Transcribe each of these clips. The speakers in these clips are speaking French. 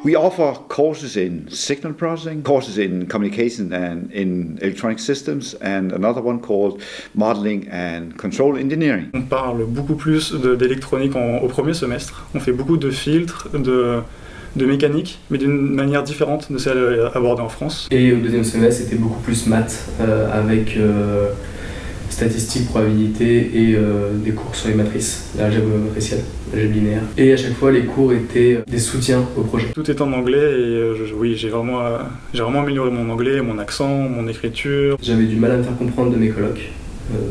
We offer courses in signal processing, courses in communication and in electronic systems, and another one called modeling and control engineering. On parle beaucoup plus d'électronique au premier semestre. On fait beaucoup de filtres, de mécanique, mais d'une manière différente de celle abordée en France. Et au deuxième semestre, c'était beaucoup plus maths, avec statistiques, probabilité et des cours sur les matrices, l'algèbre matricielle, l'algèbre linéaire. Et à chaque fois, les cours étaient des soutiens au projet. Tout est en anglais et oui, j'ai vraiment amélioré mon anglais, mon accent, mon écriture. J'avais du mal à me faire comprendre de mes colocs,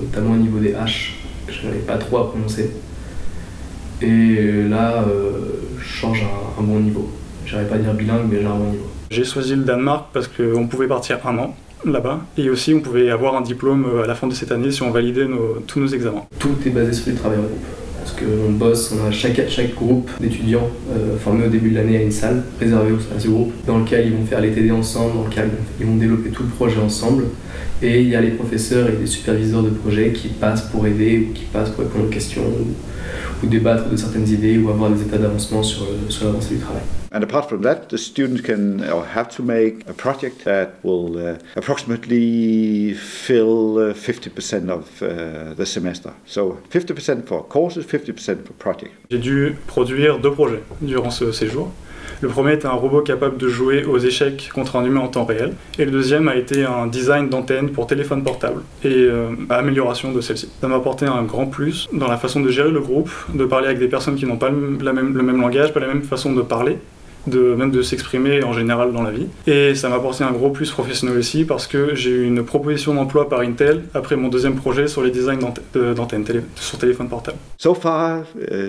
notamment au niveau des H, que je n'arrivais pas trop à prononcer. Et là, je change à un bon niveau. J'arrive pas à dire bilingue, mais j'ai un bon niveau. J'ai choisi le Danemark parce qu'on pouvait partir 1 an là-bas, et aussi on pouvait avoir un diplôme à la fin de cette année si on validait tous nos examens. Tout est basé sur du travail en groupe, parce qu'on bosse, on a chaque groupe d'étudiants formés au début de l'année à une salle réservée à ce groupe, dans lequel ils vont faire les TD ensemble, dans lequel ils vont développer tout le projet ensemble, et il y a les professeurs et les superviseurs de projet qui passent pour aider, ou qui passent pour répondre aux questions, ou débattre de certaines idées, ou avoir des états d'avancement sur l'avancée du travail. And apart from that, the students can or have to make a project that will approximately fill 50% of the semester. So 50% for courses, 50% for projects. J'ai dû produire 2 projets durant ce séjour. Le premier était un robot capable de jouer aux échecs contre un humain en temps réel. Et le deuxième a été un design d'antenne pour téléphone portable et amélioration de celle-ci. Ça m'a apporté un grand plus dans la façon de gérer le groupe, de parler avec des personnes qui n'ont pas le même langage, pas la même façon de parler, même de s'exprimer en général dans la vie. Et ça m'a apporté un gros plus professionnel aussi parce que j'ai eu une proposition d'emploi par Intel après mon deuxième projet sur les designs d'antennes sur téléphone portable. So far,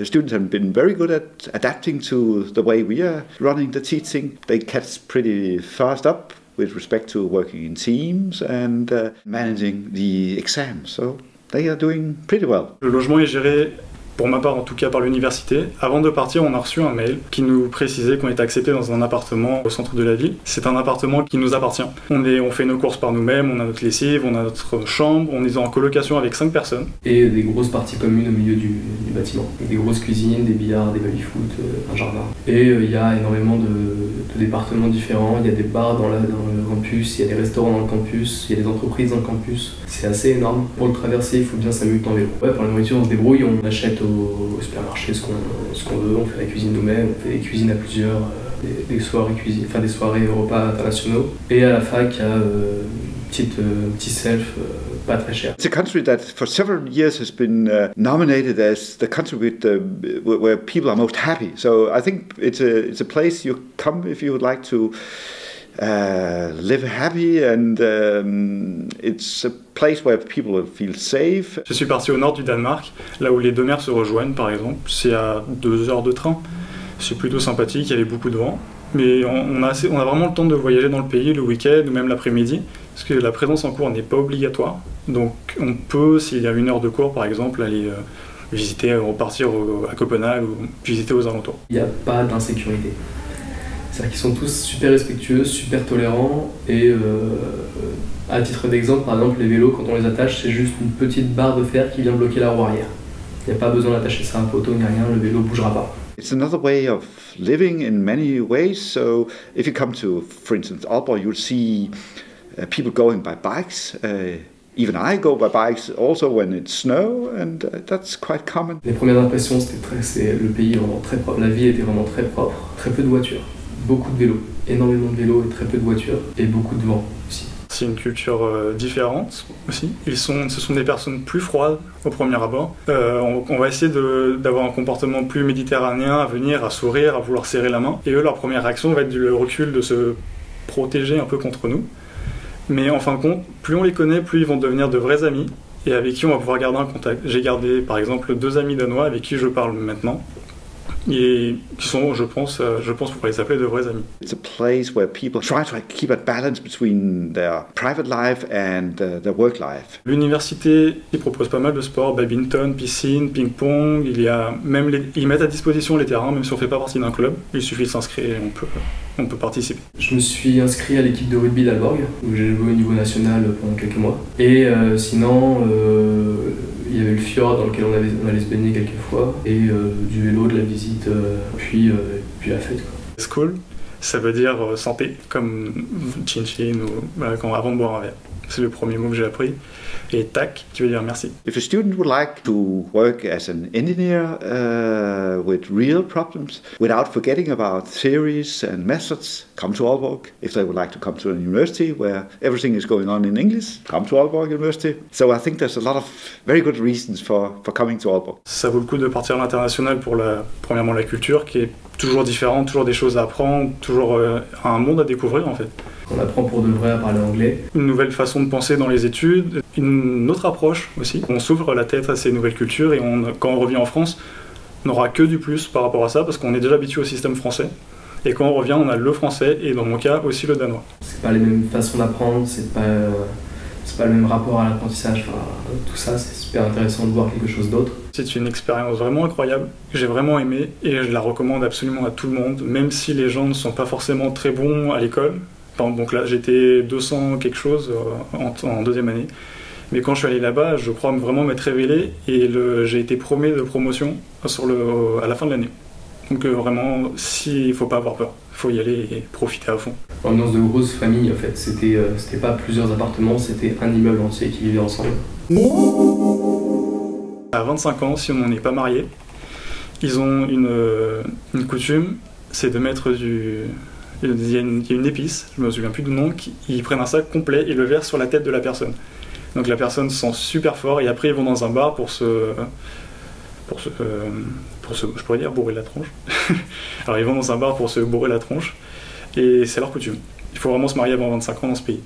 students have been very good at adapting to the way we are running the teaching. They catch pretty fast up with respect to working in teams and managing the exams. So they are doing pretty well. Le logement est géré, pour ma part en tout cas, par l'université. Avant de partir, on a reçu un mail qui nous précisait qu'on était accepté dans un appartement au centre de la ville. C'est un appartement qui nous appartient. On fait nos courses par nous-mêmes, on a notre lessive, on a notre chambre, on est en colocation avec 5 personnes. Et des grosses parties communes au milieu du bâtiment. Des grosses cuisines, des billards, des baby-foot, un jardin. Et il y a énormément de départements différents. Il y a des bars dans le campus, il y a des restaurants dans le campus, il y a des entreprises dans le campus. C'est assez énorme. Pour le traverser, il faut bien s'amuser en vélo. Ouais, pour la nourriture, on se débrouille, on achète au supermarché ce qu'on veut, on fait la cuisine nous-mêmes, on fait des cuisines à plusieurs, des soirées cuisine, enfin des soirées repas internationaux. Et à la fac, il y a petit self pas très cher. It's a country that for several years has been nominated as the country where people are most happy. So I think it's a place you come if you would like to live happy, and it's a place where people will feel safe. Je suis parti au nord du Danemark, là où les 2 mers se rejoignent par exemple. C'est à 2 heures de train. C'est plutôt sympathique, il y avait beaucoup de vent. Mais on a vraiment le temps de voyager dans le pays le week-end ou même l'après-midi, parce que la présence en cours n'est pas obligatoire. Donc on peut, s'il y a 1 heure de cours par exemple, aller visiter, repartir à Copenhague ou visiter aux alentours. Il n'y a pas d'insécurité. C'est-à-dire qu'ils sont tous super respectueux, super tolérants et à titre d'exemple, par exemple les vélos, quand on les attache, c'est juste une petite barre de fer qui vient bloquer la roue arrière. Il n'y a pas besoin d'attacher ça à un poteau ni rien, le vélo ne bougera pas. It's another way of living in many ways. So if you come to, for instance, Aalborg, you'll see people going by bikes. Even I go by bikes also when it's snow, and that's quite common. Les premières impressions, c'est le pays est vraiment très propre, la ville était vraiment très propre, très peu de voitures, beaucoup de vélos, énormément de vélos et très peu de voitures, et beaucoup de vent aussi. C'est une culture différente aussi. Ce sont des personnes plus froides au premier abord. On va essayer d'avoir un comportement plus méditerranéen, à venir, à sourire, à vouloir serrer la main. Et eux, leur première réaction va être le recul, de se protéger un peu contre nous. Mais en fin de compte, plus on les connaît, plus ils vont devenir de vrais amis et avec qui on va pouvoir garder un contact. J'ai gardé par exemple 2 amis danois avec qui je parle maintenant. Et qui sont, je pense, vous pourrez les appeler de vrais amis. It's a place where people try to keep a balance between their private life and their work life. L'université, ils proposent pas mal de sports, badminton, piscine, ping-pong. Ils mettent à disposition les terrains, même si on fait pas partie d'un club. Il suffit de s'inscrire et on peut participer. Je me suis inscrit à l'équipe de rugby d'Aalborg, où j'ai joué au niveau national pendant quelques mois. Et sinon, il y avait le fjord dans lequel on allait se baigner quelques fois, et du vélo, de la visite, puis la fête, quoi. School, Ça veut dire santé, comme chin chin ou avant de boire un verre. C'est le premier mot que j'ai appris. Et tac, tu veux dire merci. If a student would like to work as an engineer with real problems, without forgetting about theories and methods, come to Aalborg. If they would like to come to a university where everything is going on in English, come to Aalborg University. So I think there's a lot of very good reasons for coming to Aalborg. Ça vaut le coup de partir à l'international pour premièrement la culture qui est toujours différente, toujours des choses à apprendre, toujours un monde à découvrir en fait. On apprend pour de vrai à parler anglais. Une nouvelle façon de penser dans les études, une autre approche aussi. On s'ouvre la tête à ces nouvelles cultures et quand on revient en France, on n'aura que du plus par rapport à ça parce qu'on est déjà habitué au système français. Et quand on revient, on a le français et dans mon cas aussi le danois. C'est pas les mêmes façons d'apprendre, c'est pas le même rapport à l'apprentissage. Enfin, tout ça, c'est super intéressant de voir quelque chose d'autre. C'est une expérience vraiment incroyable, que j'ai vraiment aimée et je la recommande absolument à tout le monde, même si les gens ne sont pas forcément très bons à l'école. Donc là, j'étais 200 quelque chose en deuxième année. Mais quand je suis allé là-bas, je crois vraiment m'être révélé et j'ai été premier de promotion à la fin de l'année. Donc vraiment, il ne faut pas avoir peur, il faut y aller et profiter à fond. L'ambiance de grosse famille, en fait, c'était pas plusieurs appartements, c'était un immeuble entier qui vivait ensemble. À 25 ans, si on n'en est pas marié, ils ont une coutume, c'est de mettre il y a une épice, je me souviens plus du nom, ils prennent un sac complet et le versent sur la tête de la personne. Donc la personne se sent super fort et après ils vont dans un bar pour je pourrais dire bourrer la tronche. Alors ils vont dans un bar pour se bourrer la tronche et c'est leur coutume. Il faut vraiment se marier avant 25 ans dans ce pays.